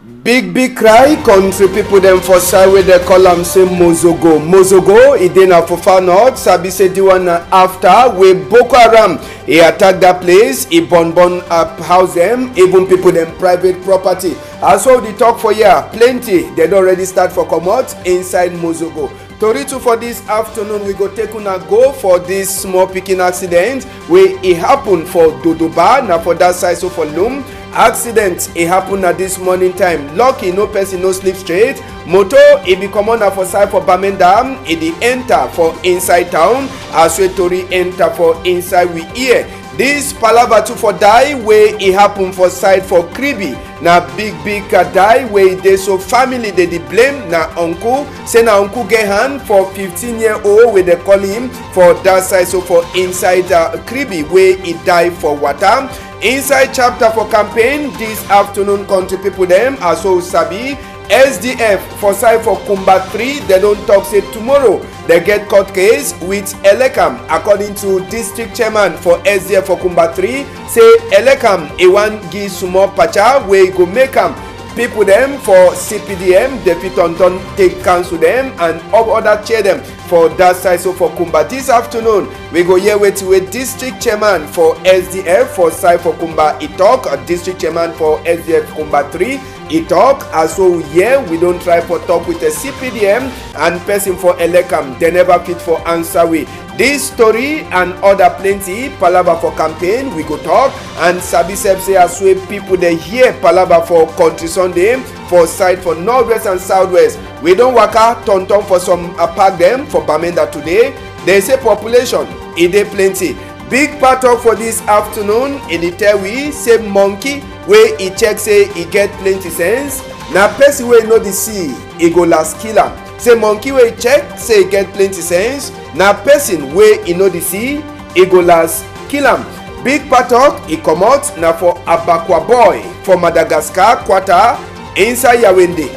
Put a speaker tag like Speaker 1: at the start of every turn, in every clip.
Speaker 1: Big cry country people them for side where they call am say mozogo e dey na for far north. Sabi say the one after wey Boko Haram he attack that place, he burn up house them, even people them private property. As well the talk for here plenty they don already start for comot inside mozogo. Tori too for this afternoon we go take una go for this small picking accident wey e happen for Dodoba na for that side, so for Lum. Accident e happen at this morning time. Lucky no person no sleep straight. Motor e be comot na for side for Bamenda, e dey enter for inside town as wey tori enter for inside we ear. This palava too for die wey e happen for side for Kribi na big die wey dey, so family dey blame na uncle, say na uncle get hand for 15-year-old wey dey call him for that side, so for inside Kribi wey e die for water. Inside chapter for campaign this afternoon, country people them as well sabi SDF for side for Kumba 3 they don't talk say tomorrow they get court case with Elekam. According to district chairman for SDF for Kumba 3, say Elekam e wan give small pacha wey go make am people them for CPDM they fit on take counsel them and other chair them for that side, so for Kumba. This afternoon we go here with district chairman for SDF for side for Kumba. He talk district chairman for SDF Kumba 3 he talk as well. Here we don't try for talk with a CPDM and person for Elekam, they never fit for answer we. This story and other plenty palava for campaign we go talk, and sabi say as well people they hear palava for country Sunday for side for northwest and southwest. We don't waka turn for some park them for Bamenda today. They say population e dey plenty. Big part of for this afternoon in the tell we say monkey wey e check say e get plenty sense. Na person wey know the sea e go last kill am. Say monkey wey check say e get plenty sense. Na person wey e know the sea e go last kill am. Big part of e comot na for Abakwa boy for Madagascar quarter inside Yawende.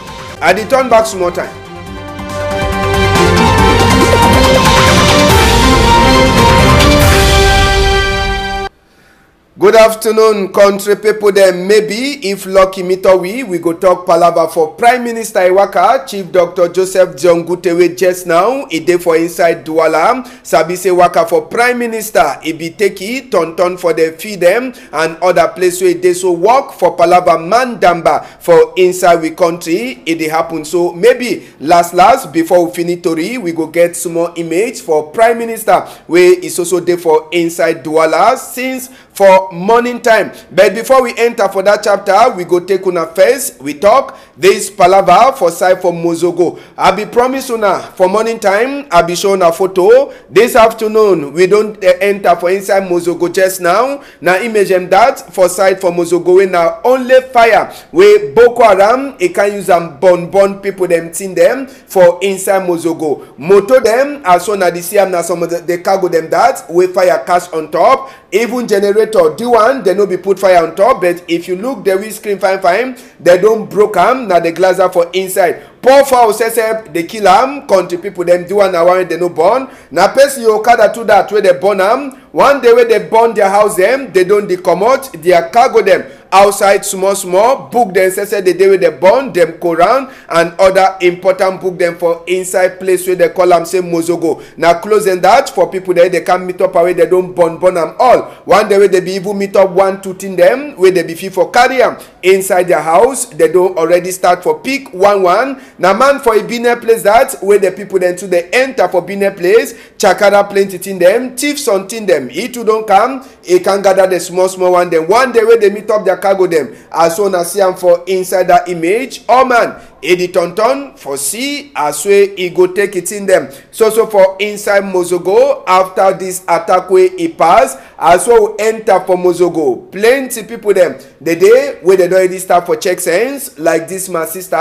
Speaker 1: I dey turn back small time. Good afternoon, country people them. Maybe if lucky meet we go talk palava for Prime Minister Iwaka, Chief Dr. Joseph Diongutewe just now. He dey for inside Douala. Sabi say waka for Prime Minister. He be take it turn for the feed them and other place where they so work for palava Mandamba for inside we country. It dey happen. So maybe last before we finish Tori, we go get some more image for Prime Minister where is also there for inside Douala since for morning time. But before we enter for that chapter, we go take una first. We talk this palava for side for mozogo. I be promise una for morning time. I be showing a photo. This afternoon we don't enter for inside mozogo just now. Now image them that for side for mozogo we now only fire we Boko Haram. It can use them burn people them tin them for inside mozogo. Moto them as soon as the CM now some of the cargo them that we fire cash on top. Even generator the one they no be put fire on top, but if you look the windscreen fine they don't broke am na the glass are for inside. Poor fowl says they kill am. Country people them do one they no burn. Na person you okada to that where they burn am. One day where they burn their house them they don't decommode their cargo them outside small book them say the day where they burn them go round and other important book them for inside place where they call them say mozogo. Now closing that for people there they can meet up away they don't burn them all. One day where they be even meet up 1-2 thing them where they be fit for carry them inside their house. They don't already start for pick 1-1. Now man for a binner place that where the people then to they enter for binner place chakara plenty thing them thieves on thing them. It too don't come. It can gather the small one. Then one day where they meet up their cargo them as soon as see them for inside that image. Oh man, Edi Tonton for see as way he go take it in them. So for inside mozogo after this attack way he pass as well enter for mozogo. Plenty people them the day where they already start for check sense like this my sister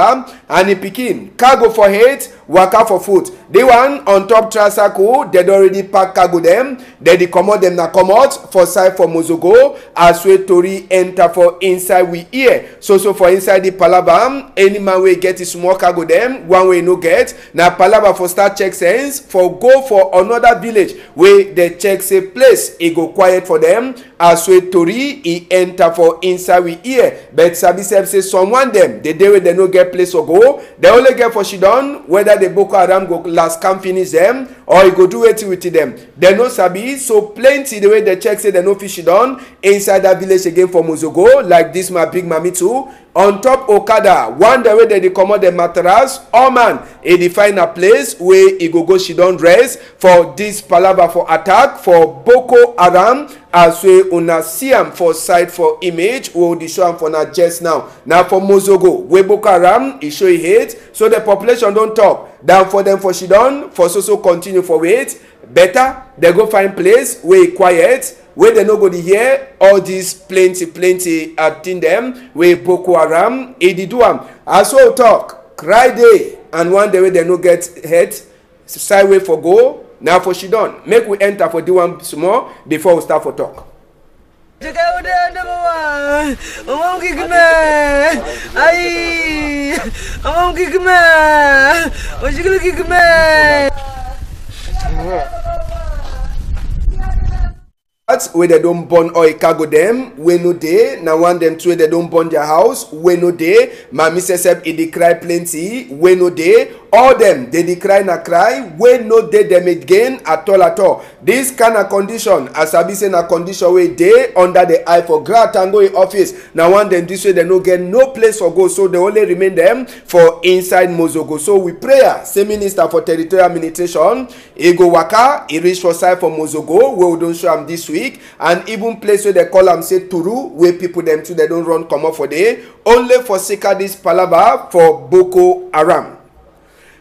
Speaker 1: and he picking cargo for head waka for foot. The one on top tricycle they already pack cargo them. Then they come out them na come out for side for mozogo as way tori enter for inside we ear. So for inside the palabam any man we get get a small cargo them, one way no get. Now palava for start check sense for go for another village where the check say place e go quiet for them. As we tori e enter for inside we ear, but sabi say someone them the day where they no get place to go, they only get for shidon whether the Boko Haram go last can finish them or e go do it with them. They no sabi, so plenty the way the check say they no fish shidon inside that village again for Mozogo, like this my big mommy too. On top Okada, one the way they comot the mattress, oh man, e define a place where e go shidon rest for this palava for attack for Boko Haram. As we una see am for side for image, we will show am for now just now. Now for Mozogo, where Boko Haram is show hate, so the population don't talk. Down for them for shidon, for so continue for wait. Better they go find place where quiet, where they no go to hear all these plenty thing them where Boko Haram e do am. As we talk, cry day and one day where they no get hate, side way for go. Now for shidon, make we enter for do one small before we start for talk. Where they don't burn oil cargo them, we no day. Now one them two they don't burn their house, we no day. My missus said it cry plenty, we no day. All them they cry na cry, we no day them again at all. This kind of condition, as I be saying a condition where they under the eye for Gratango office. Now one them this way they no get no place for go, so they only remain them for inside Mozogo. So we pray, say Minister for Territorial Administration, Ego Waka, he reach for side for Mozogo, where we don't show him this week, and even place where they call them say Turu, where people them too they don't run come up for day, only for Sika this palava for Boko Haram.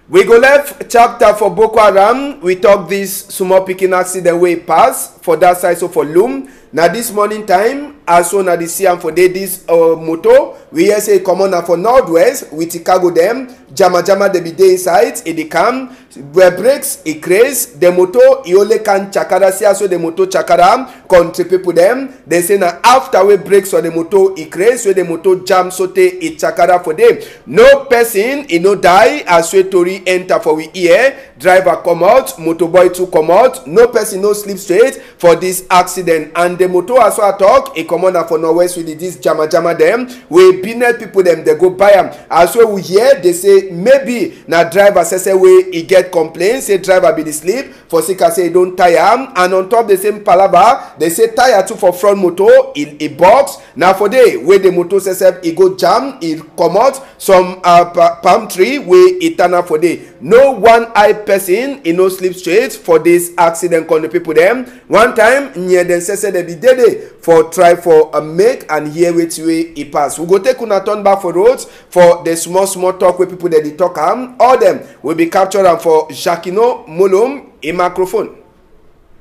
Speaker 1: We go left chapter for Boko Haram. We talk this small picking accident way pass for that side, so for Loom. Now this morning time, as soon as the CM for this moto, we hear say come on for Northwest with Chicago them. Jama they be day inside, it come where breaks, it craze, the moto, you only can chakara see so the moto chakara, country people them. They say now after we breaks or the moto, it craze, so the moto jam sote, it chakara for them. No person, it no die, as we tori enter for we ear, driver come out, motorboy to come out, no person no sleep straight for this accident. And the moto as well talk, it come on for Northwest with this jama them, we binet people them, they go buy them. As well we hear, they say, maybe na driver say way he get complaints, say driver be the sleep for Sika say he don't tire am, and on top the same palava they say tire too for front motor he box. Now for day where the motor say he go jam, he come out some palm tree where he turn up for day. No one eye person he no sleep straight for this accident con the people them. One time near them say they be dead for try for a make and hear which way he pass. We go take una turn back for roads for the small talk where people that they talk all them will be captured and for Jacquino Molom a microphone.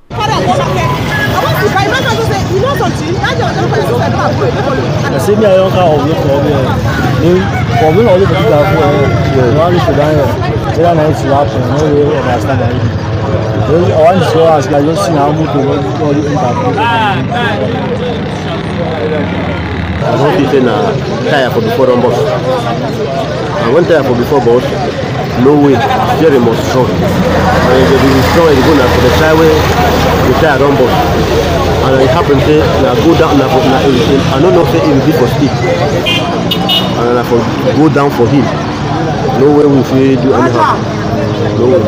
Speaker 2: I want to say tire for before on boss. I want tire for before boss. No way, steering must strong. And if it is strong, it's going to the sideway, the tire on boss. And it happens to go down. I don't know if it will be for speed. And I go down for him. No way we will do anyhow. No way.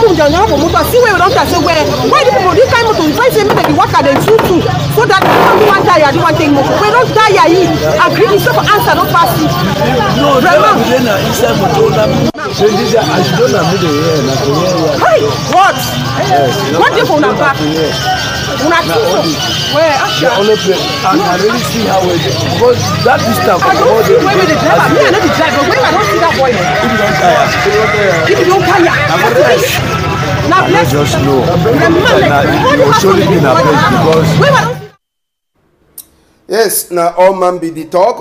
Speaker 3: See where you don't say where. Why the people this kind of to find say make the worker they shoot too, so that you want die, you want take more. We don't die here. Agree so for answer not pass it. No, really. Hey, what? What the phone back? Where? Only play. I really see how it is. Because that distance. I don't see where the driver. Me, I know the driver. Where I don't see that boy. If you don't tire. Now let's just know.
Speaker 1: Yes, now all man be the talk,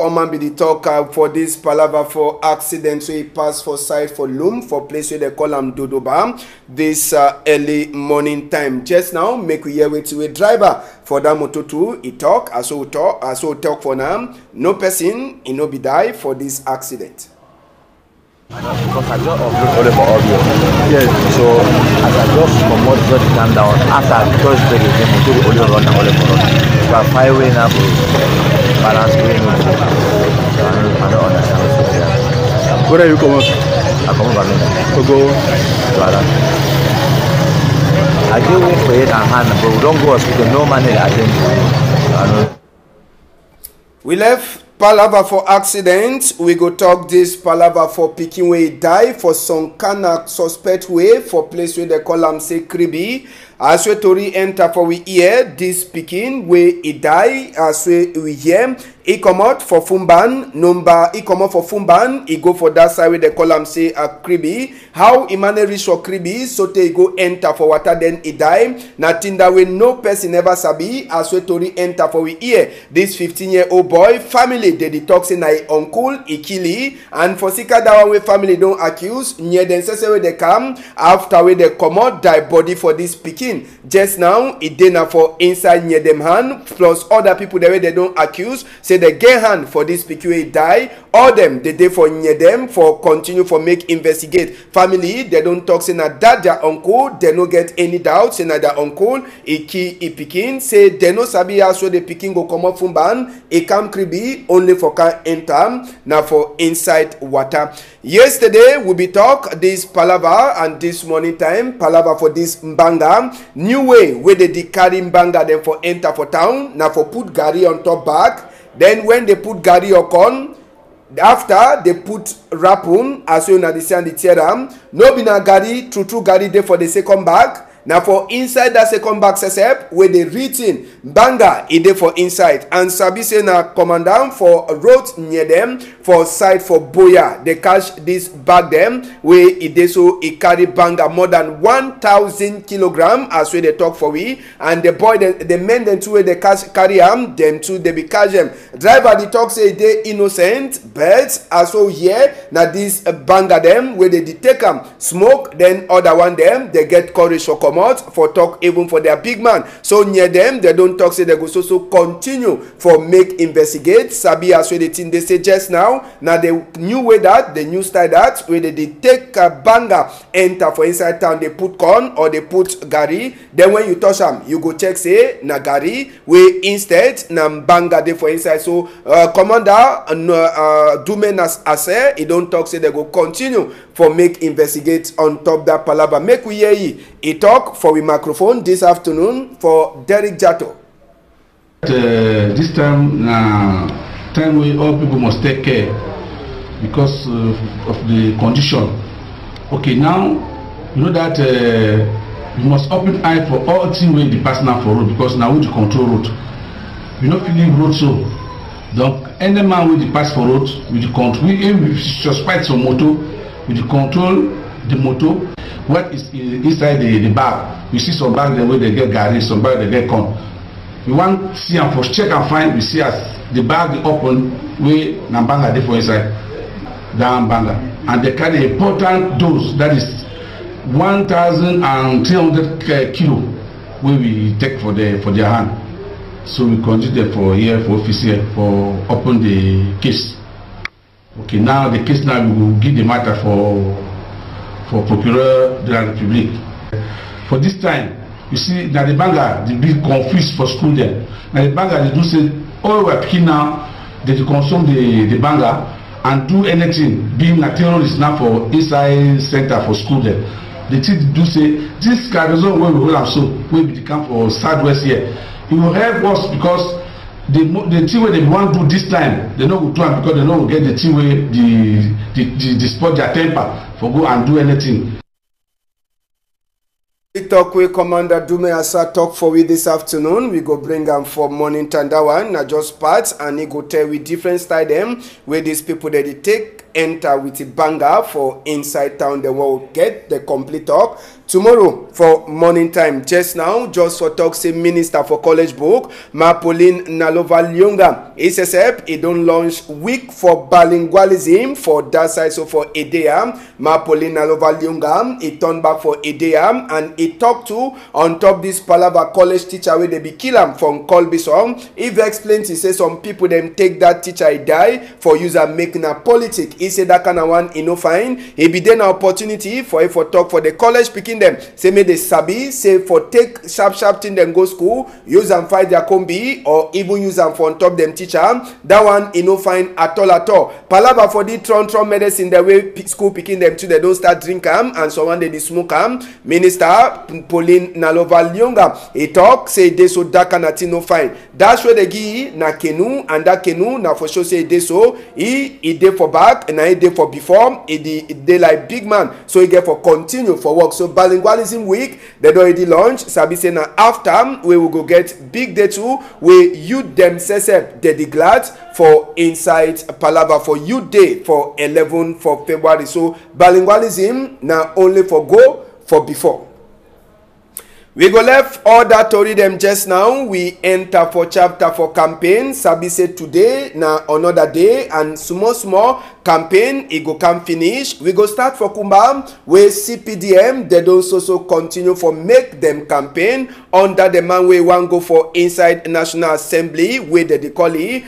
Speaker 1: for this palava for accident, so he pass for side for Loom, for place where they call him Dodobam, this early morning time. Just now, make we hear with a driver for that motor too. He talk, as we talk for now. No person, he no be die for this accident.
Speaker 4: Because I just upload for audio. Yes. So as I just promote just calm down. After I just take the motor only run for us. So I find way now for balance way no. So I don't understand what's there.
Speaker 2: Where are you coming?
Speaker 4: I come from America.
Speaker 2: To go.
Speaker 4: I do work for it and hand, but we don't go hospital. No money I think.
Speaker 1: We left Palava for accident. We go talk this Palava for picking way die for some kind of suspect way for place where they call am say Kribi. As we tori enter for we hear this picking where he die. As we hear he come out for Fumban number. He come out for Fumban. He go for that side where they call am say a Kribi. How he manage reach for Kribi? So they go enter for water then he die. Nothing that way no person ever sabi. As we tori enter for we hear this 15-year-old boy family. They talk say na uncle Ikili and for sika that one way family don't accuse near them say where they come after where they come out die body for this picking. Just now it dinner for inside near them hand plus other people the way they don't accuse say they get hand for this picking die. All them they for near them for continue for make investigate family. They don't talk say na that their uncle they no get any doubt say na their uncle Iki picking say they no sabi as where the picking go come up from ban it come Kribi only for can enter now for inside water. Yesterday we be talk this Palava and this morning time Palava for this Mbanga new way where they carry Mbanga then for enter for town now for put Gary on top back. Then when they put Gary on after they put Rapun as you know the sand the tearam no be na Gary true Gary there for the second bag. Now for inside that second back setup where they written Banga it dey for inside and sabi say na commandant for road near them for side for Boya they catch this bag them where it dey so it carry Banga more than 1,000 kilogram as where they talk for we and the boy the men them too where they carry them too they be catch them driver the talk say they innocent but as so here now this Banga them where they take them smoke then other one them they get courage for out for talk even for their big man. So near them they don't talk say they go so continue for make investigate sabi as where the thing they say just now the new way that the new style that where they take a Banga enter for inside town they put corn or they put Gary then when you touch them you go check say na Gary where instead na Banga they for inside. So commander Dume Ase he don't talk say they go continue for make investigate on top that Palaba. Make we hear he talk for the microphone this afternoon for Derek Jato.
Speaker 5: This time time we all people must take care because of the condition. Okay, now you know that you must open eye for all things when the personal for road because now we control road. You know feeling road so. Donc any man with the pass for road with the control we suspect some motor with the control the motor. What is inside the bag? You see some bag there where they get Gary, some bag they get corn. You want see and for check and find. We see as the bag they open where Nambanga they for inside down Banga, and they carry important dose that is 1,300 kilo where we take for their hand. So we consider for here for office here for open the case. Okay, now the case now we will give the matter for Procureur de la République. For this time, you see, now the Banga, they be confused for school there. Now the Banga, they do say, oh, we're picking now, they consume the Banga and do anything, being a terrorist now for inside center for school there. The thing do say, this garrison where we hold am so, where we camp for Southwest here, it will help us because the thing where they want to do this time, they know go do it because they know go get the thing where the spot their temper for go and do anything.
Speaker 1: We talk with Commander Dume Asa talk for we this afternoon. We go bring them for morning time that one, not just parts, and he go tell we different style them where these people that they take enter with a banger for inside town. Then we'll get the complete talk tomorrow for morning time. Just now, just for talk, say Minister for College Book, Pauline Nalova-Lyonga, SSF, he don't launch week for bilingualism for that side. So for Edea, Pauline Nalova-Lyonga, he turned back for Edea, and he talked to on top this Palava college teacher where they be kill him from Colby song. If he explains, he says some people them take that teacher he die for user making a politic. He said that kind of one he no fine. He be then an opportunity for talk for the college picking them. Say me the sabi, say for take sharp thing them go school, use and fight their combi, or even use them for on top them teacher. That one he no fine at all. Palava for the tron medicine the way school picking them to they don't start drink and someone they smoke Minister Pauline Nalova-Lyonga he talk say they so that kind of thing no fine. That's where they give na canoe, and that canoe na for sure say they so he dey for back and he dey for before he dey like big man, so he get for continue for work. So bilingualism week they already launch. Sabi say na after we will go get big day too where you themselves they glad for inside Palava for you day for 11 for February. So bilingualism now only for go for before. We go left all that story them just now. We enter for chapter for campaign. Sabi say today na another day and small campaign it go come finish. We go start for Kumba where CPDM they don't so continue for make them campaign under the man we want go for inside National Assembly where they call it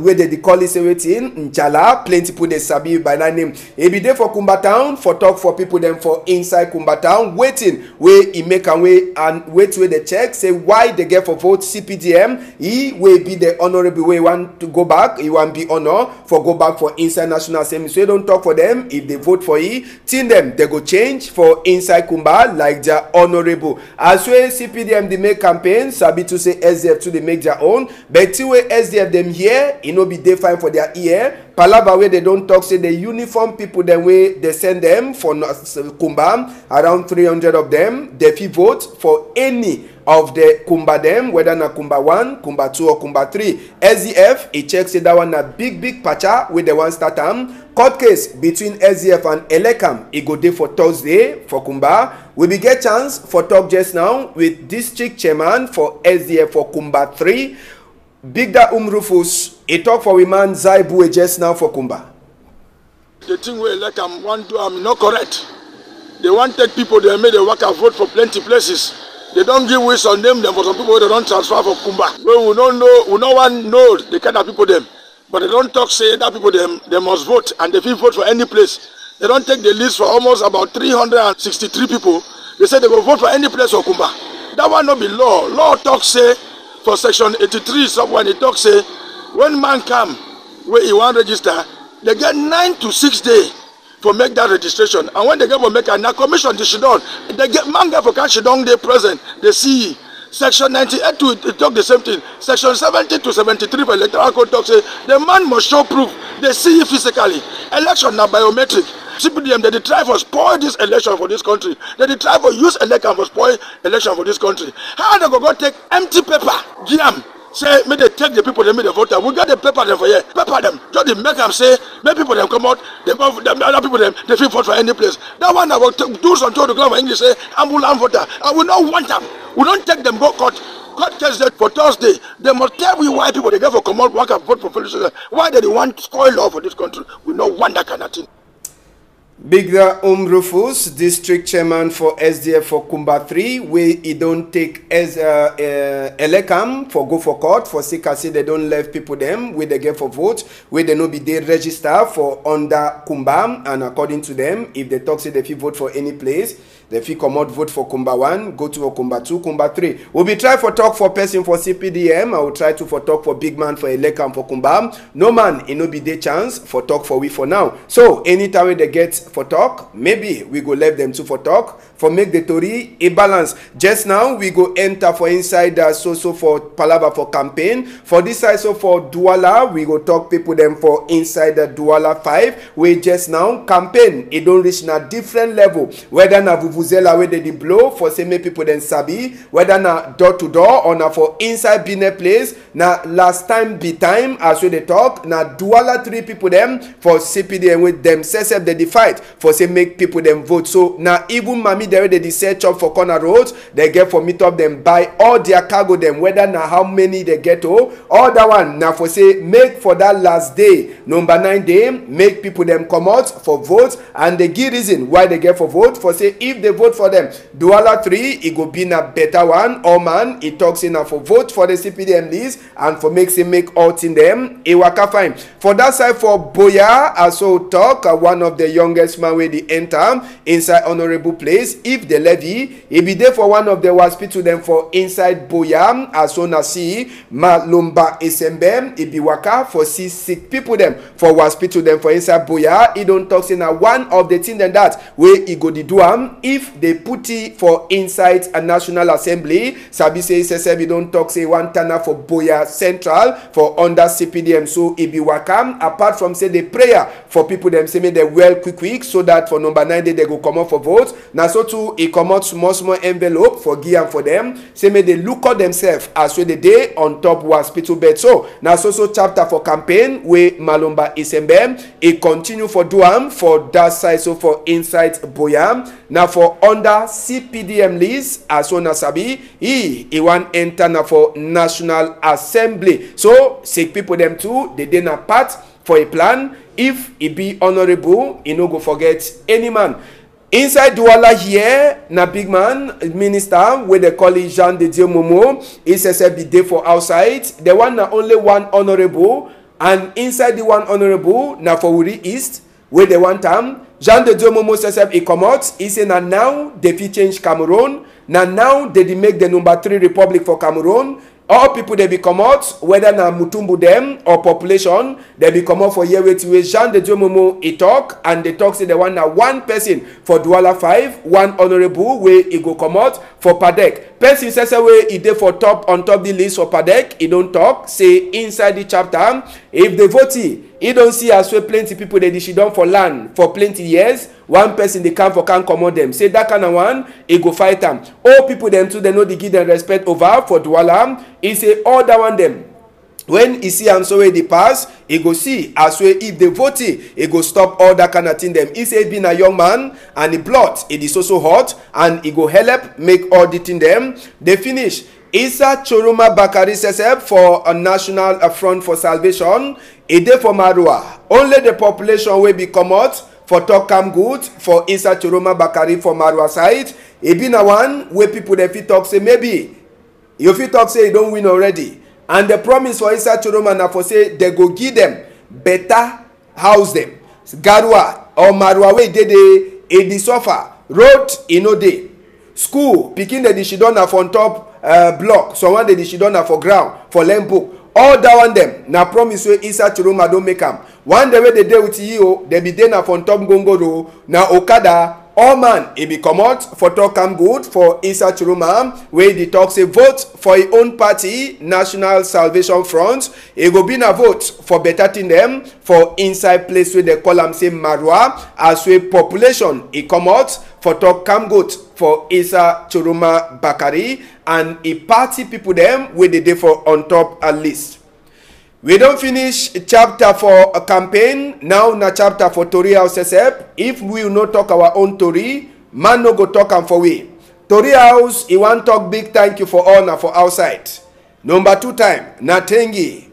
Speaker 1: where they call it say waiting Njala plenty people they sabi by that name. It be there for Kumba town for talk for people them for inside Kumba town waiting where he make a way and wait where they check say why they get for vote CPDM. He will be the honorable way want to go back. He want be honor for go back for inside National Assembly. So you don't talk for them. If they vote for he, tell them they go change for inside Kumba like their honorable. As well CPDM they make campaigns, sabi to say SDF to they make their own. But till way SDF them here, it no be they fine for their ear. Palava where they don't talk say the uniform people then way they send them for Kumba around 300 of them. They fee vote for any of the Kumba them, whether na Kumba 1, Kumba 2 or Kumba 3. SDF, he checks say that one a big patcha with the one start court case between SDF and Elekam. It go there for Thursday for Kumba. We will get chance for talk just now with district chairman for SDF for Kumba 3. Big Da Rufus, he talk for woman Zaibu just now for Kumba.
Speaker 6: The thing where Elekam want to not correct. They want to take people they made a work and vote for plenty places. They don't give ways on them for some people they don't transfer for Kumba. Well, we don't know, we no one know the kind of people them. But they don't talk say that people them they must vote and they feel vote for any place. They don't take the list for almost about 363 people. They say they will vote for any place for Kumba. That one not be law. Law talk say for section 83 somewhere they talk say when man come where he want register, they get 9 to 6 days for make that registration. And when they get for make a commission they should on, they get man get for cash down they present, they see section 98 to it talk the same thing. Section 70 to 73 for electoral code talk say the man must show proof. They see physically. Election now biometric. CPDM they try for spoil this election for this country. They try for use election for spoil election for this country. How they go take empty paper? Giam. Say, may they take the people, they made the voter. We got the paper them for here. Paper them. Just they make them say, make people them come out, they vote them, other people them, they feel vote for any place. That one I will do some to the ground for English say, ambulant voter. I will not want them. We don't take them go court. Court case that for Thursday. They must tell me why people they get for come out, work and vote for politicians. Why they want to spoil law for this country. We don't want that kind of thing.
Speaker 1: Big Da Rufus, district chairman for SDF for Kumba 3, where he don't take as Elekam for go for court for sick as they don't leave people them where they get for vote, where they no be they register for under Kumba, and according to them, if they talk say they feel vote for any place, they feel come out vote for Kumba 1, go to Kumba 2, Kumba 3. We'll be try for talk for person for CPDM. I will try to for talk for big man for Elekam for Kumba. No man, it no be the chance for talk for we for now. So anytime they get for talk, maybe we go leave them to for talk for make the story a balance. Just now we go enter for inside so for Palava for campaign. For this side so for Douala, we go talk people them for inside the Douala 5. We just now campaign it don't reach na different level. Whether na vuvuzela wey dey blow for say make people dem sabi whether na door to door or na for inside business place. Na last time be time as we dey talk, na duala 3 people dem for CPDM with them sef dey fight for say make people dem vote. So na even mami there wey dey set up for corner road, they get for meet up them buy all their cargo them, whether na how many they get all that one na for say make for that last day, number 9 day, make people them come out for vote. And the key reason why they get for vote for say if they vote for them duala 3, it go be na better one. Or man, it talks in for vote for the CPDM list and for make say make out in them a waka fine. For that side for Boya, also talk one of the youngest man wey dey enter inside honorable place. If the levy, it be there for one of the hospital them for inside Boya, as soon as see Malumba Esembe, it be waka for see sick people them for hospital them for inside Boya. He don't talk say na one of the thing than that where he go the do am if they put it for inside a National Assembly. Sabi say he don't talk say one tana for Boya Central for under CPDM. So it be waka apart from say the prayer for people them say make they well quick so that for number 9 day they go come out for vote. Now so too it come out small envelope for give and for them say make they look at themselves as well the day on top hospital bed. So now so chapter for campaign where Malumba Isembe it continue for Duam for that side. So for inside Boya now for under CPDM list as soon as sabi he want enter now for National Assembly. So sick people them too they dey na part for a plan. If it be honorable, you no go forget any man. Inside Douala here, na big man, minister, where they call it Jean de Dieu Momo, he says be there for outside. The one na only one honorable, and inside the one honorable, na for Wuri East, where they want time. Jean de Dieu Momo says he come out, he say na now they fit change Cameroon, now they make the number 3 republic for Cameroon. All people they be come out, whether na Mutumbu them or population, they be come out for year wait Jean de Dieu Momo he talk, and they talk say they want na one person for Douala 5, one honorable where he go come out for Padek. Person says way he dey for top on top the list for Padek, he don't talk, say inside the chapter, if they vote he don't see as well plenty people they she done for land for plenty years. One person they come for can't command them. Say that kind of one, he go fight them. All people them too, they know they give them respect over for Douala. He say all that one them. When he see and so way they pass, he go see as well if they vote he go stop all that kind of thing them. He say being a young man and the blood it is also hot and he go help make all the thing them. They finish. Isa Choroma Bakari says for a National Front for Salvation, a day for Marua. Only the population will be come out for talk come good for Isa Choroma Bakari for Marua side. It be na one where people they fit talk say maybe you fit talk say you don't win already. And the promise for Isa Choroma na for say they go give them better house them. Garua or Marua way they suffer. Road no day. School picking the dishidona for top block. So one the dishidona for ground for learn book. All that one them na promise wey Isa Choroma don't make them. One day wey they dey with you, they be there na for top gongoro na Okada. All man he be come out for talk am good for Isa Choroma where the talk say vote for his own party National Salvation Front. He go be na vote for better thing them for inside place where they call am say Marua as we population he come out for talk am good for Isa Choroma Bakari and a party people them where they dey for on top a list. We don't finish chapter for a campaign. Now na chapter for Tori House SF. If we will not talk our own Tori, man no go talk am for we. Tori House, he want talk big thank you for all na for outside. Number 2 time, Natengi.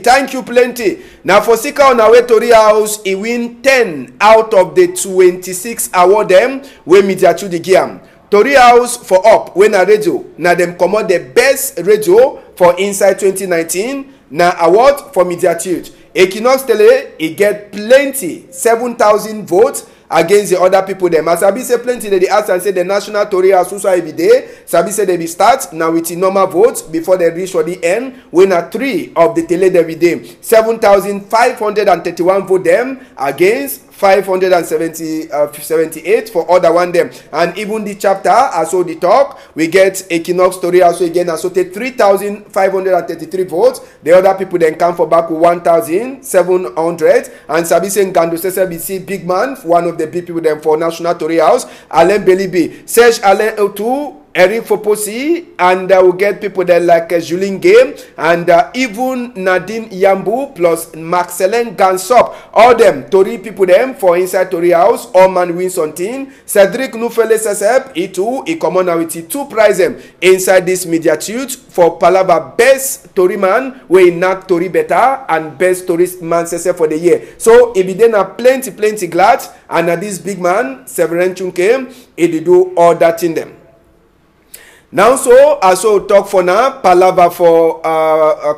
Speaker 1: Thank you plenty. Now for Sika on our way Tori House, he win 10 out of the 26 award them we media to the game. Tori House for up when a radio na them come out the best radio for inside 2019 na award for mediatude. Équinoxe Tv he get plenty 7,000 votes against the other people them. As Sabi say plenty they ask and say the national Tori House also every day. Sabi say they be start now with the normal votes before they reach for the end. When a 3 of the tele every day 7,531 vote them against 578 for other one them. And even the chapter also the talk, we get Equinoxe story also again also take 3,533 votes. The other people then come for back with 1,700. And Sabisen Gando CCBC big man, one of the big people then for National Tory House, Alain Belibi, Serge Alain Otu, Eric Foposi, and we get people there like Julien Game and even Nadine Yambu plus Maxelen Gansop. All them Tory people them for inside Tory House. All man win something. Cedric Nufele Sesep, he come on with 2 prizes inside this media tute for Palava best Tory man where not Tory better and best Tory man Sesep for the year. So if then a plenty glad and this big man Severin Chunke, he do all that in them. Now so also talk for now palava for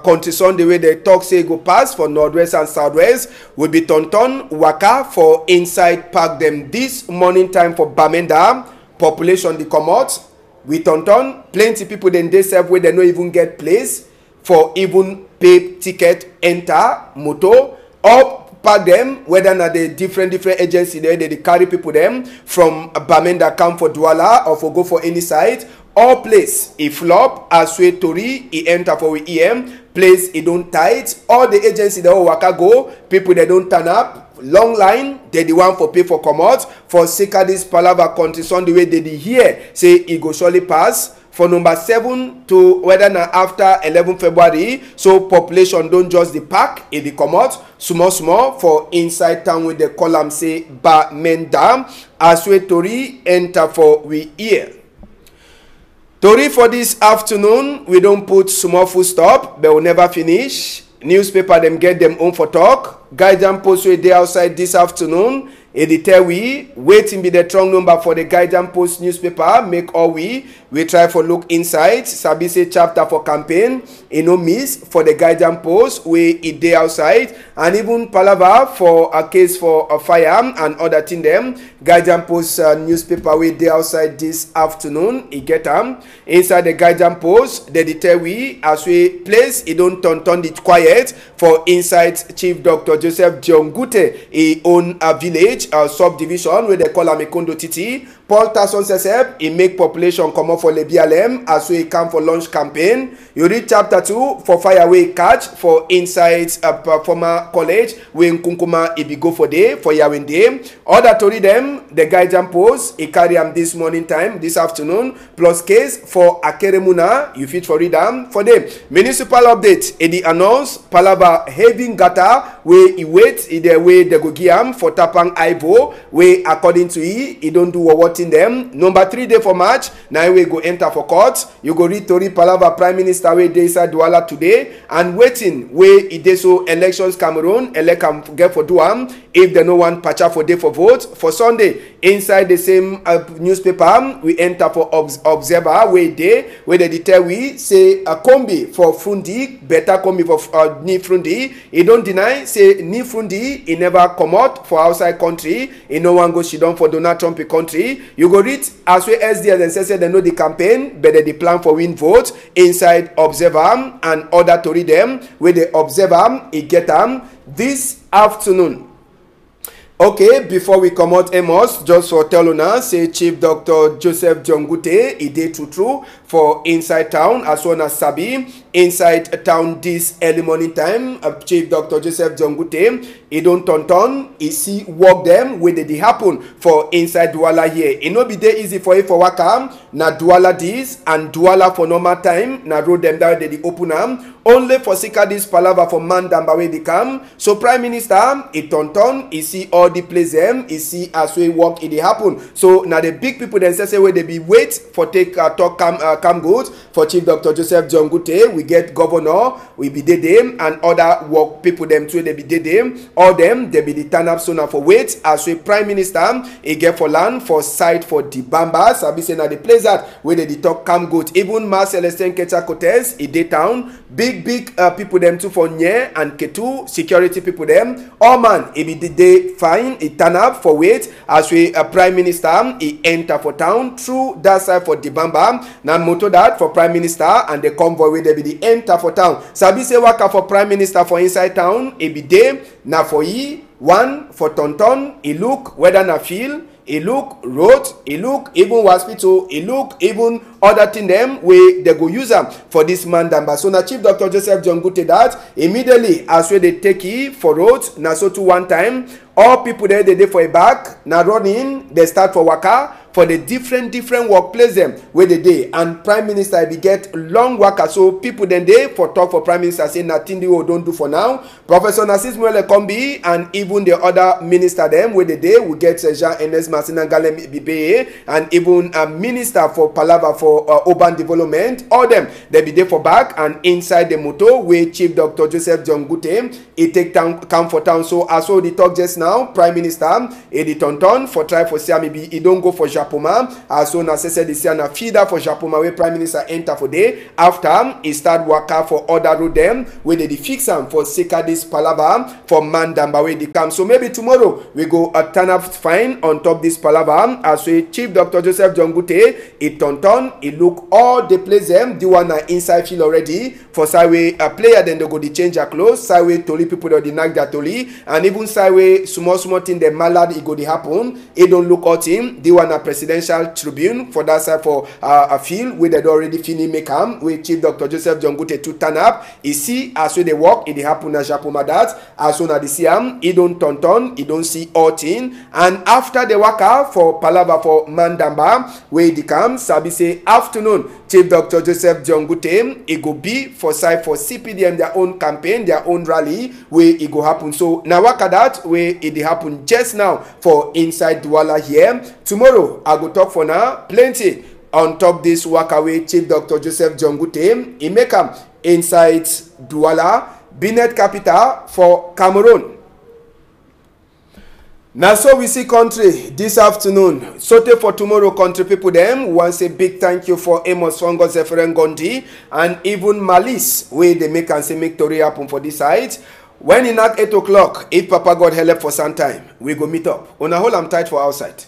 Speaker 1: country son the way they talk say go pass for northwest and southwest will be tonton waka for inside park them this morning time for Bamenda population the come out we tonton plenty people then they serve where they no even get place for even pay ticket enter motor up park them whether na the different agency there they carry people them from Bamenda come for Douala or for go for any side. All place he flop as way Tory he enter for we EM place he don't tight all the agency that waka go people they don't turn up long line they the one for pay for come out for sake this palava country son the way they hear say he go surely pass for number 7 to whether na after 11 February so population don't just the park it the come out small for inside town with the column say Bamenda as way Tory enter for we here. Tory for this afternoon, we don't put small full stop, but we'll never finish. Newspaper them get them home for talk. Guidance post we day outside this afternoon. It tell we waiting be the strong number for the Guidance Post newspaper. Make all we try for look inside. Sabi say chapter for campaign. No miss for the Guidance Post we it day outside and even palava for a case for a fire and other thing them. Guidance Post newspaper we day outside this afternoon. It get inside the Guidance Post. They tell we as we place it don't turn it quiet for inside Chief Dr. Joseph Diongute. He own a village. Subdivision where they call am Kondo Titi. Paul Tasson Sesep, he make population come up for the BLM as we come for launch campaign. You read chapter 2 for fireway catch for inside former college when Kunkuma he be go for day for Yawende. Other to read them, the Guidance Post, he carry them this morning time, this afternoon, plus case for Akeremuna, you fit for read them for them. Municipal update, he announce Palava having gata where he wait in the way they go give for Tapang Ivo, where according to he don't do what in them. Number 3 day for March, now we go enter for court. You go read Tory Palava Prime Minister where they inside Douala today and waiting where it is so elections Cameroon elect get for Duam if they no one patcha for day for vote for Sunday inside the same newspaper we enter for Observer where they tell we say a combi for Frundi better combi for Ni Frundi. He don't deny say Ni Frundi he never come out for outside country. He no one go she done for Donald Trump country. You go read as well SDS and say they know the campaign but they plan for win vote inside Observer and other to read them where the Observer he get them this afternoon. Okay, before we come out, Amos, just for telling say Chief Dr. Joseph Diongute, he did true for inside town as well as Sabi. Inside town this early morning time, Chief Dr. Joseph Diongute, he don't turn, he see work them where they happen for inside Douala here. It no be there easy for you for waka, na Douala this and Douala for normal time, na road them down they open them. Only for sika this palava for man damba where they come. So Prime Minister, he turn, he see all the place them, he see as we work it happen. So now the big people then say where they be wait for take talk come good for Chief Dr. Joseph Diongute. We get governor, we be them and other work people them too they be them. All them they be the turn up sooner for wait as we Prime Minister he get for land for site for the Bamba. Sabi say now the place that where they talk come good. Even Mas Celestin Kecha Cotes he dey town big people them too for Nye and Ketu security people them. All man he be the day fine. He turn up for wait as we Prime Minister he enter for town through that side for the Bamba. Now motor that for Prime Minister and the convoy where they be dey enter for town. Sabi say waka for prime minister for inside town, e be dey na for e one for tonton, e look whether na field, e look road, e look even hospital, e look even other thing them wey they go use am for this man damba. So na Chief Dr. Joseph John Gute that immediately as wey dey take e for road, na so to one time all people there they dey for a back, na running, they start for waka for the different workplace them where they dey, and prime minister be get long waka. So people then dey for talk for prime minister say nothing we don't do for now. Professor Narcis Mwele Kombi and even the other minister them where they dey, we get Jean-Enes Masina Galem Bibeye and even a minister for Palava for urban development. All them they be there for back and inside the motor where Chief Dr. Joseph John Gute he take town come for town. So as well the talk just now, prime minister Edi Tonton for try for say maybe he don't go for Japoma, as soon as I said this na feeder for Japoma where prime minister enter for day after he start waka for other road them where they fix am for Sekadis Palava for Mandamba where they come. So maybe tomorrow we go turn up fine on top this Palava as we Chief Dr. Joseph John Gute he Tonton he look all the place them the one inside field already for Sideway a player then they go the change their clothes Sideway Toli people or the nag their Toli and even Sideway small thing the malad it go the happen he don't look at him the one a presidential tribune for that side for a field where they already finish make am with Chief Dr. Joseph John Gute to turn up he see as we they walk it happen na Japoma that as soon as they see him he don't tonton he don't see all thing and after the waka for Palava for Mandamba where they come sabi say afternoon Chief Dr. Joseph John Gute he go be for side for CPDM their own campaign their own rally where it go happen. So now waka that where it happen just now for inside Douala here. Tomorrow I go talk for now plenty on top this waka Chief Dr. Joseph John Gute he make am inside Douala, Benin capital for Cameroon. Now so we see country this afternoon. Sote for tomorrow country people them want say big thank you for Amos Fongos Eferen Gondi and even Malice where they make and say make Tori happen for this side. When in at 8 o'clock, if Papa God help for some time, we go meet up. On a whole I'm tight for outside.